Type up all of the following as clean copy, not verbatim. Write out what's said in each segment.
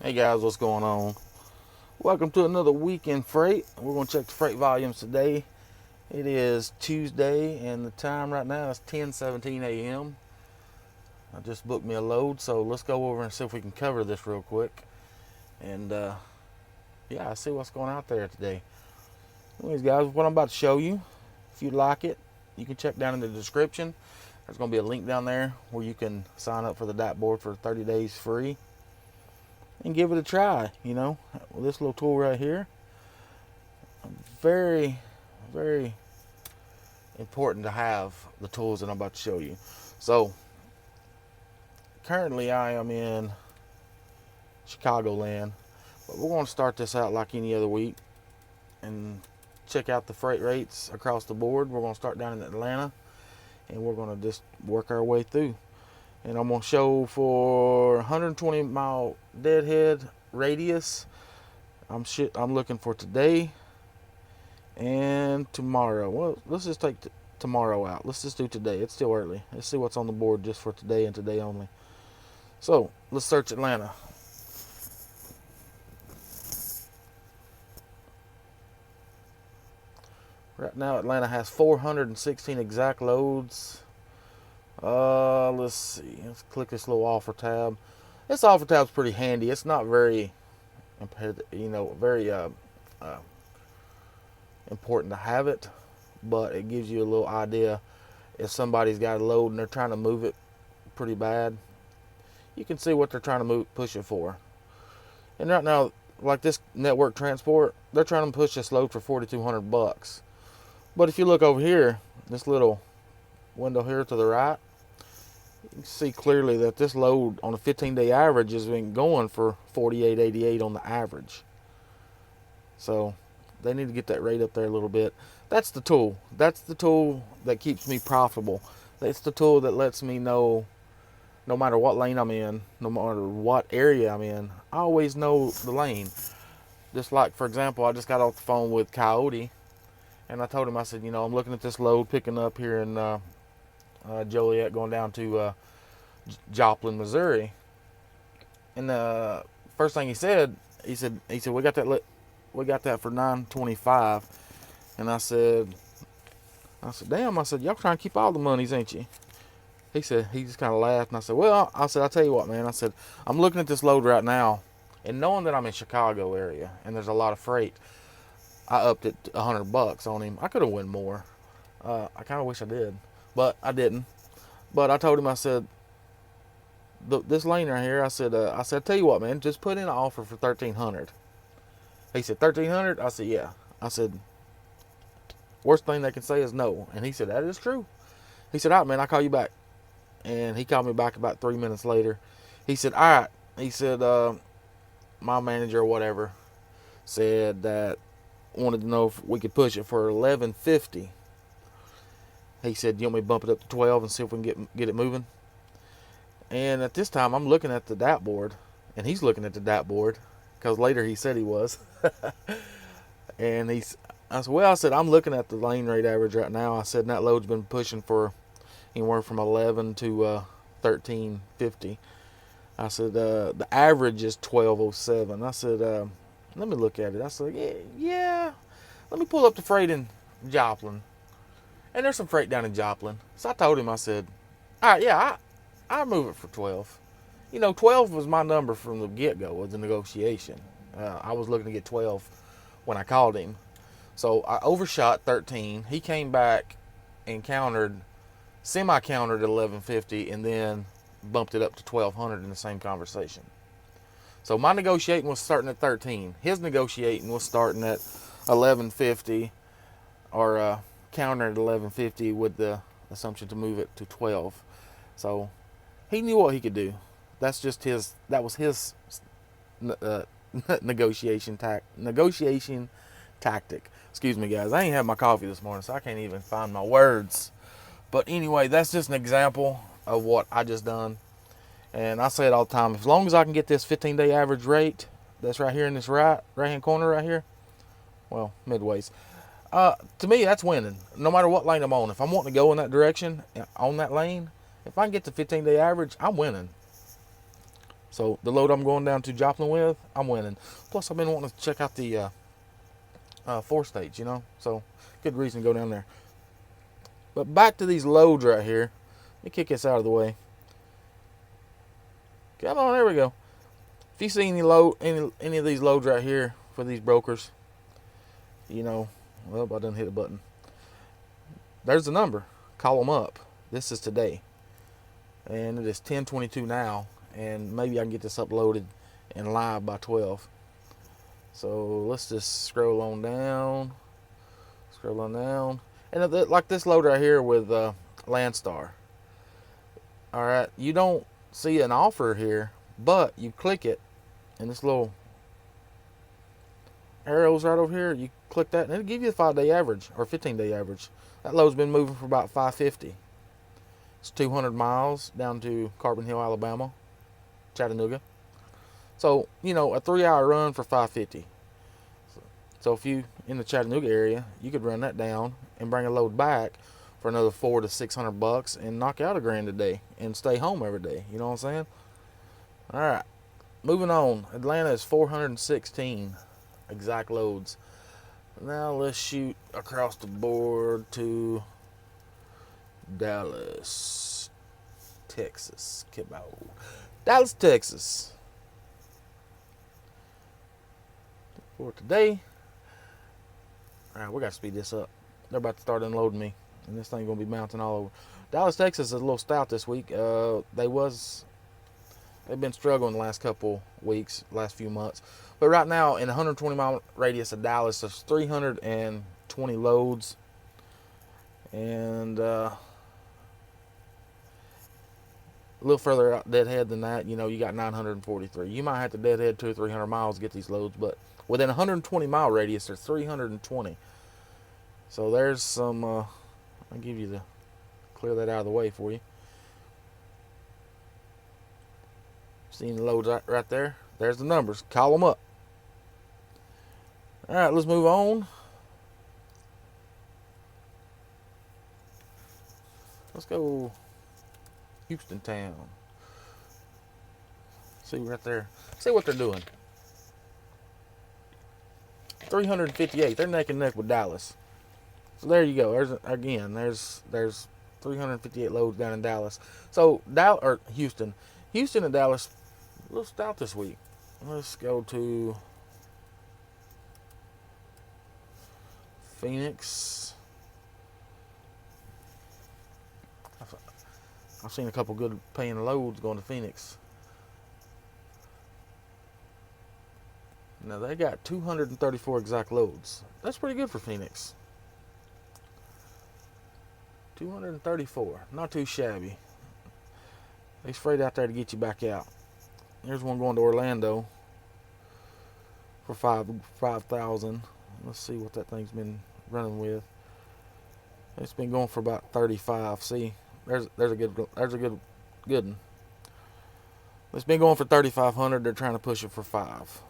Hey guys, what's going on? Welcome to another week in freight. We're going to check the freight volumes today. It is Tuesday and the time right now is 10:17 a.m. I just booked me a load, so let's go over and see if we can cover this real quick. And yeah, see what's going out there today. Anyways guys, what I'm about to show you, if you like it, you can check down in the description. There's going to be a link down there where you can sign up for the DAT board for 30 days free. And give it a try, you know, with this little tool right here. Very, very important to have the tools that I'm about to show you. So, currently I am in Chicagoland, but we're going to start this out like any other week and check out the freight rates across the board. We're going to start down in Atlanta, and we're going to just work our way through. And I'm going to show for 120 mile deadhead radius. I'm looking for today and tomorrow. Well, let's just take tomorrow out. Let's just do today. It's still early. Let's see what's on the board just for today and today only. So let's search Atlanta. Right now Atlanta has 416 exact loads. Let's see. Let's click this little offer tab. This offer tab's pretty handy. It's not very, very important to have it, but it gives you a little idea if somebody's got a load and they're trying to move it pretty bad. You can see what they're trying to push it for. And right now, like this network transport, they're trying to push this load for $4,200. But if you look over here, this little window here to the right, you can see clearly that this load on a 15-day average has been going for $48.88 on the average. So they need to get that rate up there a little bit. That's the tool. That's the tool that keeps me profitable. That's the tool that lets me know, no matter what lane I'm in, no matter what area I'm in, I always know the lane. Just like, for example, I just got off the phone with Coyote, and I told him, I said, you know, I'm looking at this load picking up here in Joliet going down to Joplin, Missouri. And the first thing he said we got that for $9.25. And I said damn, I said, y'all trying to keep all the monies, ain't you? He just kind of laughed, and I said, well, I'll tell you what, man. I said, I'm looking at this load right now, and knowing that I'm in Chicago area and there's a lot of freight, I upped it to $100 on him. I could have won more. I kind of wish I did, but I didn't. But I told him, I said, this lane right here, I said, tell you what, man, just put in an offer for $1,300. He said, $1,300? I said, yeah. I said, worst thing they can say is no. And he said, that is true. He said, all right, man, I'll call you back. And he called me back about 3 minutes later. He said, all right. He said, my manager or whatever said that wanted to know if we could push it for $11.50. He said, you want me to bump it up to 12 and see if we can get it moving? And at this time, I'm looking at the DAT board, and he's looking at the DAT board, because later he said he was. And I said, I'm looking at the lane rate average right now. I said, that load's been pushing for anywhere from 11 to 13.50. I said, the average is 12.07. I said, let me look at it. I said, yeah, let me pull up the freight in Joplin. And there's some freight down in Joplin. So I told him, I said, all right, yeah, I'll move it for 12. You know, 12 was my number from the get-go of the negotiation. I was looking to get 12 when I called him. So I overshot 13. He came back and semi-countered at 11.50, and then bumped it up to 1,200 in the same conversation. So my negotiating was starting at 13. His negotiating was starting at 11.50, or counter at 11.50 with the assumption to move it to 12. So he knew what he could do. That was his negotiation tactic. Excuse me, guys. I ain't had my coffee this morning, so I can't even find my words. But anyway, that's just an example of what I just done. And I say it all the time. As long as I can get this 15-day average rate that's right here in this right-hand corner right here, well, midways, to me, that's winning. No matter what lane I'm on. If I'm wanting to go in that direction, on that lane, if I can get the 15-day average, I'm winning. So the load I'm going down to Joplin with, I'm winning. Plus, I've been wanting to check out the 4-stage, you know. So good reason to go down there. But back to these loads right here. Let me kick this out of the way. Come on, there we go. If you see any of these loads right here for these brokers, you know, well, I done hit a button. There's the number. Call them up. This is today, and it is 10:22 now, and maybe I can get this uploaded and live by 12. So let's just scroll on down, and like this load right here with Landstar. All right, you don't see an offer here, but you click it, and this little arrows right over here, you click that, and it'll give you the 5-day average or 15-day average. That load's been moving for about $550. It's 200 miles down to Carbon Hill, Alabama, Chattanooga. So, you know, a 3-hour run for $550. So if you in the Chattanooga area, you could run that down and bring a load back for another $400 to $600 and knock out $1,000 a day and stay home every day. You know what I'm saying? All right, moving on. Atlanta is 416 exact loads. Now let's shoot across the board to Dallas, Texas. Dallas, Texas. For today. All right, we got to speed this up. They're about to start unloading me, and this thing's going to be bouncing all over. Dallas, Texas is a little stout this week. They've been struggling the last couple weeks, last few months. But right now, in a 120-mile radius of Dallas, there's 320 loads. And a little further out deadhead than that, you know, you got 943. You might have to deadhead 200 or 300 miles to get these loads, but within a 120-mile radius, there's 320. So there's some, I'll give you clear that out of the way for you. Seeing the loads right there? There's the numbers. Call them up. All right, let's move on. Let's go Houston town. See right there. See what they're doing. 358. They're neck and neck with Dallas. So there you go. There's 358 loads down in Dallas. So Houston and Dallas, a little stout this week. Let's go to Phoenix. I've seen a couple good paying loads going to Phoenix. Now they got 234 exact loads. That's pretty good for Phoenix. 234, not too shabby. They sprayed out there to get you back out. Here's one going to Orlando for 5,000. Let's see what that thing's been running with. It's been going for about 35. See, there's a good one. It's been going for 3,500. They're trying to push it for 5.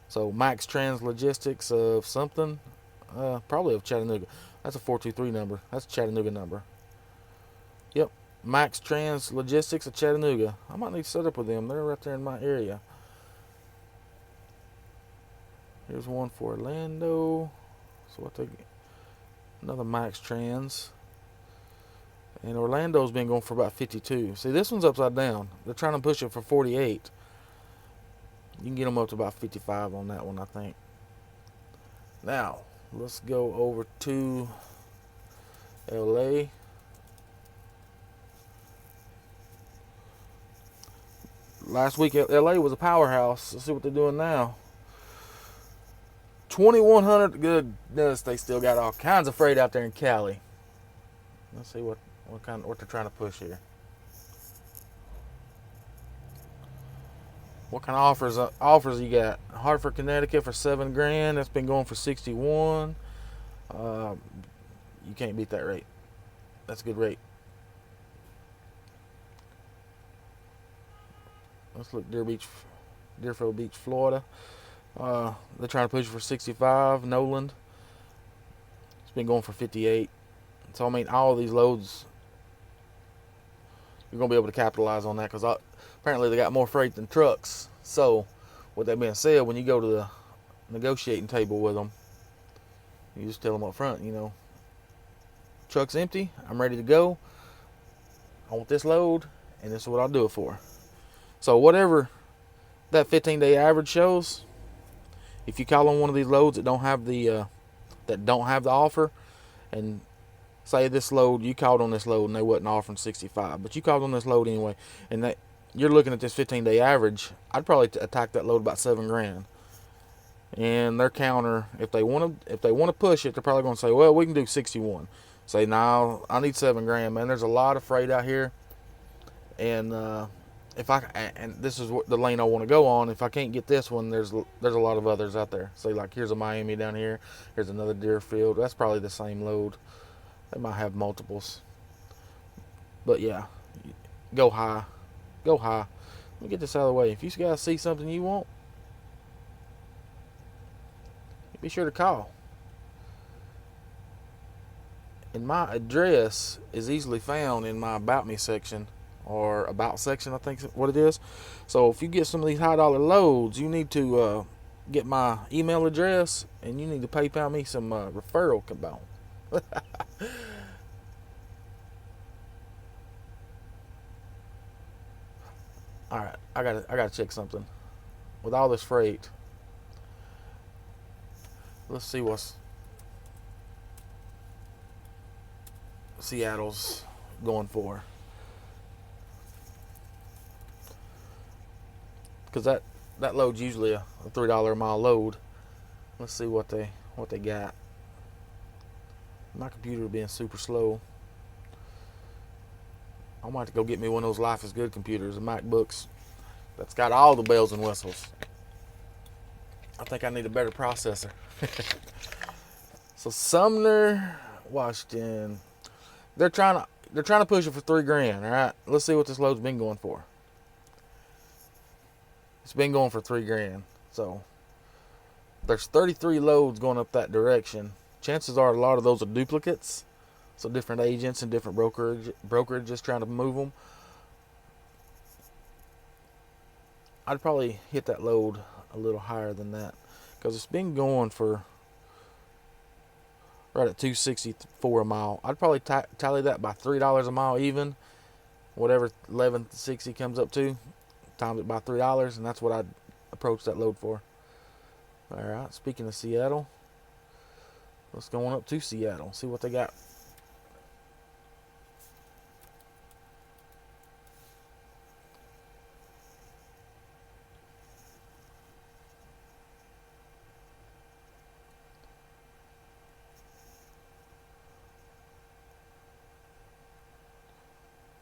So Max Trans Logistics of something, probably of Chattanooga. That's a 423 number. That's a Chattanooga number. Yep, Max Trans Logistics of Chattanooga. I might need to set up with them. They're right there in my area. Here's one for Orlando. So what they get? Another Max Trans. And Orlando's been going for about 52. See, this one's upside down. They're trying to push it for 48. You can get them up to about 55 on that one, I think. Now, let's go over to LA. Last week, LA was a powerhouse. Let's see what they're doing now. 2,100. Goodness, they still got all kinds of freight out there in Cali. Let's see what they're trying to push here. What kind of offers you got? Hartford, Connecticut for $7,000. That's been going for 61. You can't beat that rate. That's a good rate. Let's look Deerfield Beach, Florida. They're trying to push it for 65. Noland. It's been going for 58. So I mean, all of these loads you're gonna be able to capitalize on that, because apparently they got more freight than trucks. So, with that being said, when you go to the negotiating table with them, you just tell them up front, truck's empty, I'm ready to go, I want this load, and this is what I'll do it for. So whatever that 15-day average shows, if you call on one of these loads that don't have the offer, and say this load, you called on this load and they wasn't offering 65, but you called on this load anyway, and that you're looking at this 15-day average, I'd probably attack that load about $7,000. And their counter, if they want to push it, they're probably going to say, well, we can do 61. Say, no, I need $7,000, man. There's a lot of freight out here, and and this is what the lane I want to go on. If I can't get this one, there's a lot of others out there. Say, like, here's a Miami down here, here's another Deerfield. That's probably the same load. They might have multiples, but yeah, go high. Let me get this out of the way. If you guys see something you want, be sure to call. And my address is easily found in my About Me section, or About section, I think is what it is. So if you get some of these high dollar loads, you need to get my email address, and you need to PayPal me some referral coupon. All right, I gotta check something. With all this freight, let's see what's Seattle's going for, because that load's usually a $3 a mile load. Let's see what they got. My computer being super slow. I might have to go get me one of those Life is Good computers, the MacBooks, that's got all the bells and whistles. I think I need a better processor. So Sumner, Washington, they're trying to push it for $3,000. All right, let's see what this load's been going for. It's been going for $3,000. So there's 33 loads going up that direction. Chances are a lot of those are duplicates. So different agents and different brokerages trying to move them. I'd probably hit that load a little higher than that, because it's been going for right at $2.64 a mile. I'd probably tally that by $3 a mile even. Whatever $11.60 comes up to, times it by $3, and that's what I'd approach that load for. All right. Speaking of Seattle, let's go on up to Seattle. See what they got.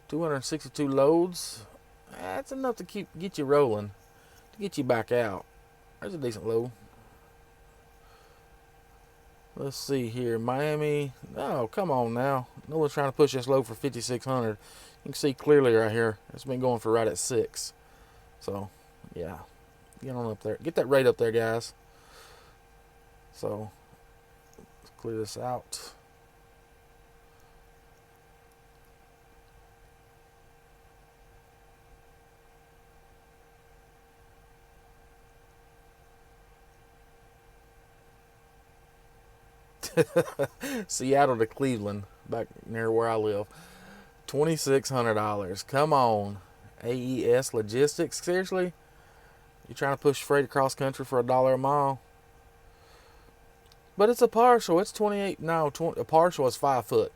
$262 loads. That's enough to get you rolling, to get you back out. There's a decent load. Let's see here, Miami. Oh, come on now. No one's trying to push this load for 5,600. You can see clearly right here. It's been going for right at 6. So, yeah, get on up there. Get that rate up there, guys. So, let's clear this out. Seattle to Cleveland, back near where I live. $2,600. Come on. AES Logistics. Seriously? You're trying to push freight across country for $1 a mile? But it's a partial. It's 28. No, a partial is 5 foot.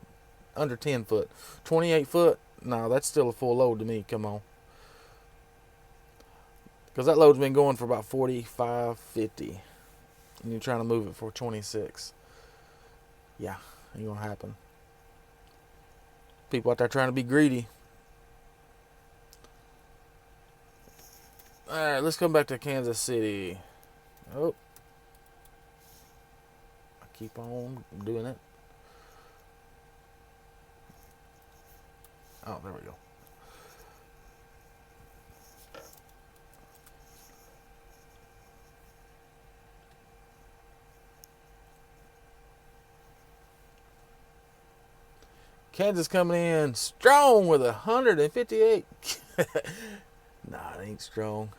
Under 10 foot. 28 foot? No, that's still a full load to me. Come on. Because that load's been going for about 45, 50. And you're trying to move it for 26. Yeah, ain't gonna happen. People out there trying to be greedy. Alright, let's come back to Kansas City. Oh. I keep on doing it. Oh, there we go. Kansas coming in strong with 158. Nah, it ain't strong.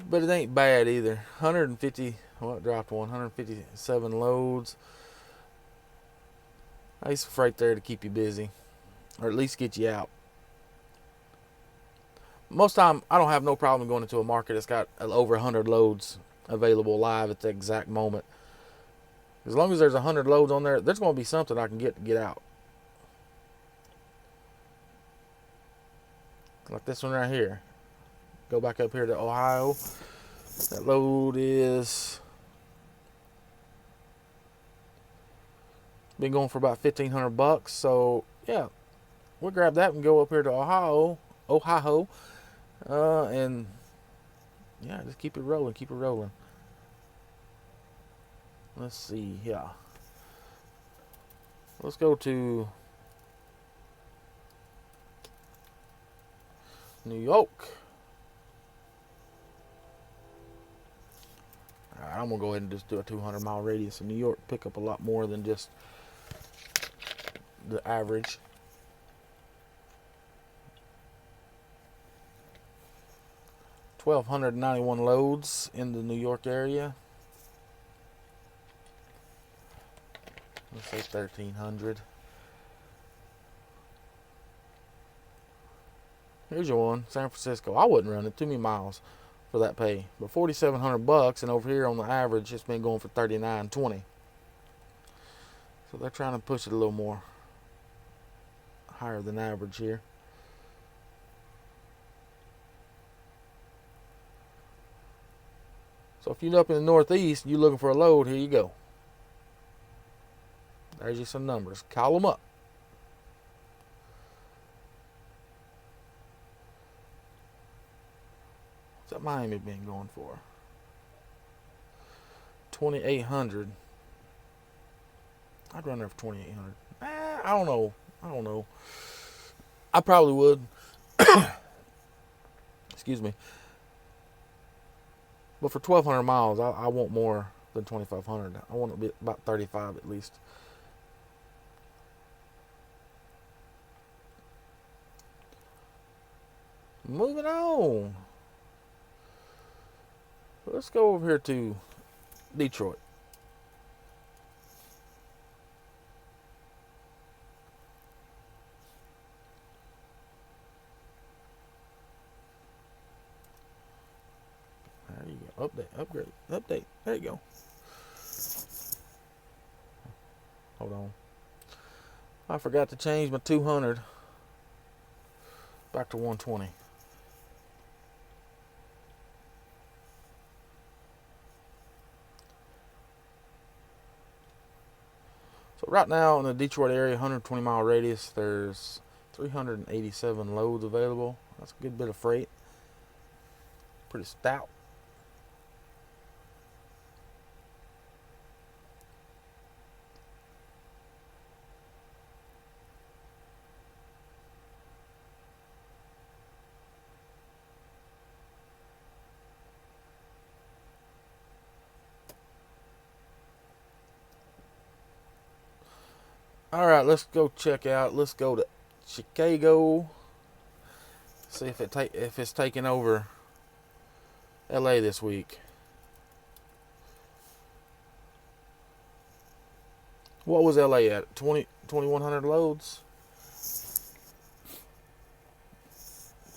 But it ain't bad either. 150, well, it dropped 157 loads. Nice freight there to keep you busy, or at least get you out. Most time, I don't have no problem going into a market that's got over 100 loads available live at the exact moment. As long as there's 100 loads on there, there's going to be something I can get out. Like this one right here. Go back up here to Ohio. That load is been going for about $1,500. So yeah, we'll grab that and go up here to Ohio, and yeah, just keep it rolling. Let's see, yeah. Let's go to New York. All right, I'm gonna go ahead and just do a 200-mile radius in New York. Pick up a lot more than just the average. $1,291 loads in the New York area. Let's say 1,300. Here's your one, San Francisco. I wouldn't run it, too many miles for that pay. But $4,700, and over here on the average, it's been going for $39.20. So they're trying to push it a little more higher than average here. So if you're up in the Northeast, you're looking for a load, here you go. There's just some numbers. Call them up. What's that Miami been going for? 2,800. I'd run there for 2,800. I don't know. I probably would. Excuse me. But for 1,200 miles, I want more than 2,500. I want it to be about 35 at least. Moving on. Let's go over here to Detroit. There you go. Update. There you go. Hold on. I forgot to change my 200 back to 120. So right now in the Detroit area, 120-mile radius, there's 387 loads available. That's a good bit of freight. Pretty stout. All right, let's go check out. Let's go to Chicago. See if it's taking over LA this week. What was LA at? 2,100 loads.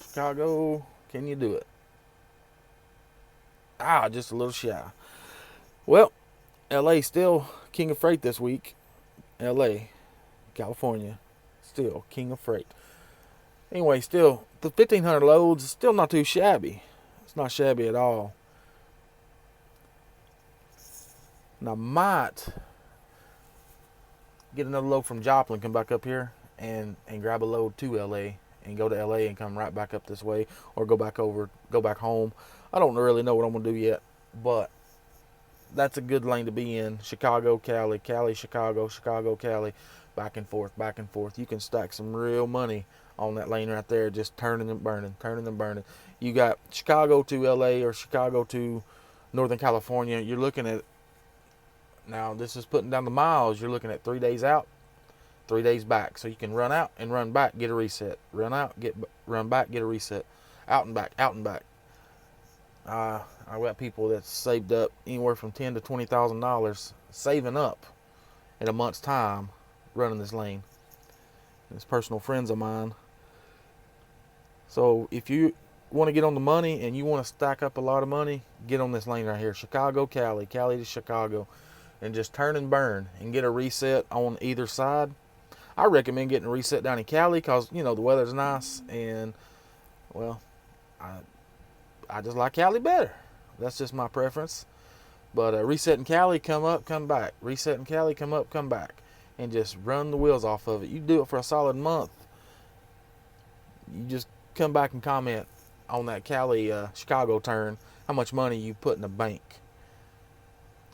Chicago, can you do it? Just a little shy. Well, LA still king of freight this week. LA, California, still king of freight. Anyway, still, the 1,500 loads is still not too shabby. It's not shabby at all. And I might get another load from Joplin, come back up here, and grab a load to LA, and go to LA and come right back up this way, or go back home. I don't really know what I'm going to do yet, but that's a good lane to be in. Chicago, Cali, Cali, Chicago, Chicago, Cali, back and forth, back and forth. You can stack some real money on that lane right there, just turning and burning. You got Chicago to LA or Chicago to Northern California. You're looking at, now this is putting down the miles, you're looking at 3 days out. 3 days back. So you can run out and run back, get a reset. Run out, run back, get a reset. Out and back, out and back. I've got people that saved up anywhere from $10,000 to $20,000 saving up in a month's time running this lane. It's personal friends of mine. So if you want to get on the money and you want to stack up a lot of money, get on this lane right here. Chicago, Cali, Cali to Chicago. And just turn and burn and get a reset on either side. I recommend getting a reset down in Cali because, you know, the weather's nice. And, well, I just like Cali better. That's just my preference. But reset in Cali, come up, come back. Reset in Cali, come up, come back. And just run the wheels off of it. You do it for a solid month. You just come back and comment on that Cali Chicago turn, how much money you put in the bank.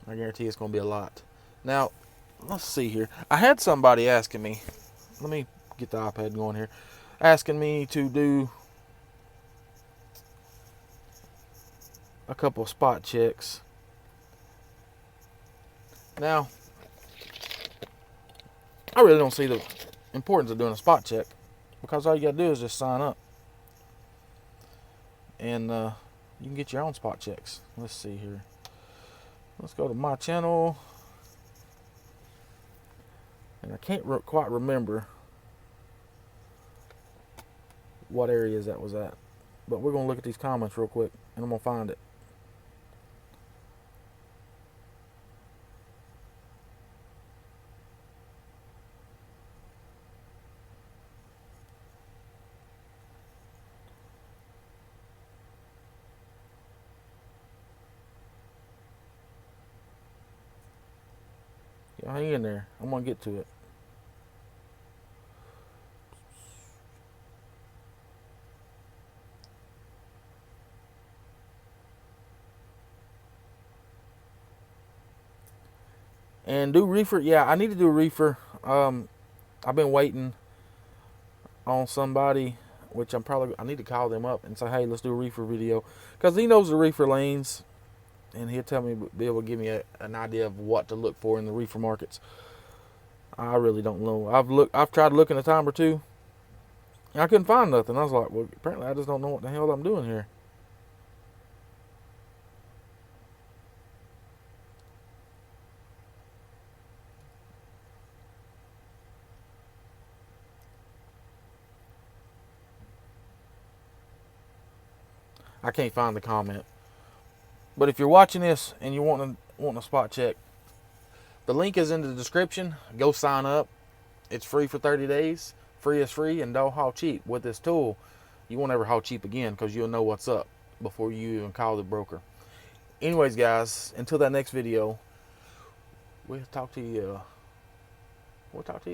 I guarantee it's going to be a lot. Now, let's see here. I had somebody asking me, let me get the iPad going here, asking me to do a couple spot checks. Now, I really don't see the importance of doing a spot check because all you got to do is just sign up. And you can get your own spot checks. Let's see here. Let's go to my channel. And I can't quite remember what areas that was at. But we're going to look at these comments real quick and I'm going to find it. Yeah, hang in there. I'm going to get to it. And do reefer. Yeah, I need to do a reefer. I've been waiting on somebody, which I need to call them up and say, hey, let's do a reefer video. Because he knows the reefer lanes. And he'll be able to give me an idea of what to look for in the reefer markets. I really don't know. I've tried looking a time or two. And I couldn't find nothing. I was like, well, apparently I just don't know what the hell I'm doing here. I can't find the comment. But if you're watching this and you want a spot check, the link is in the description. Go sign up. It's free for 30 days. Free is free and don't haul cheap. With this tool, you won't ever haul cheap again because you'll know what's up before you even call the broker. Anyways, guys, until that next video, we'll talk to you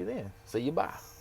then. See you, bye.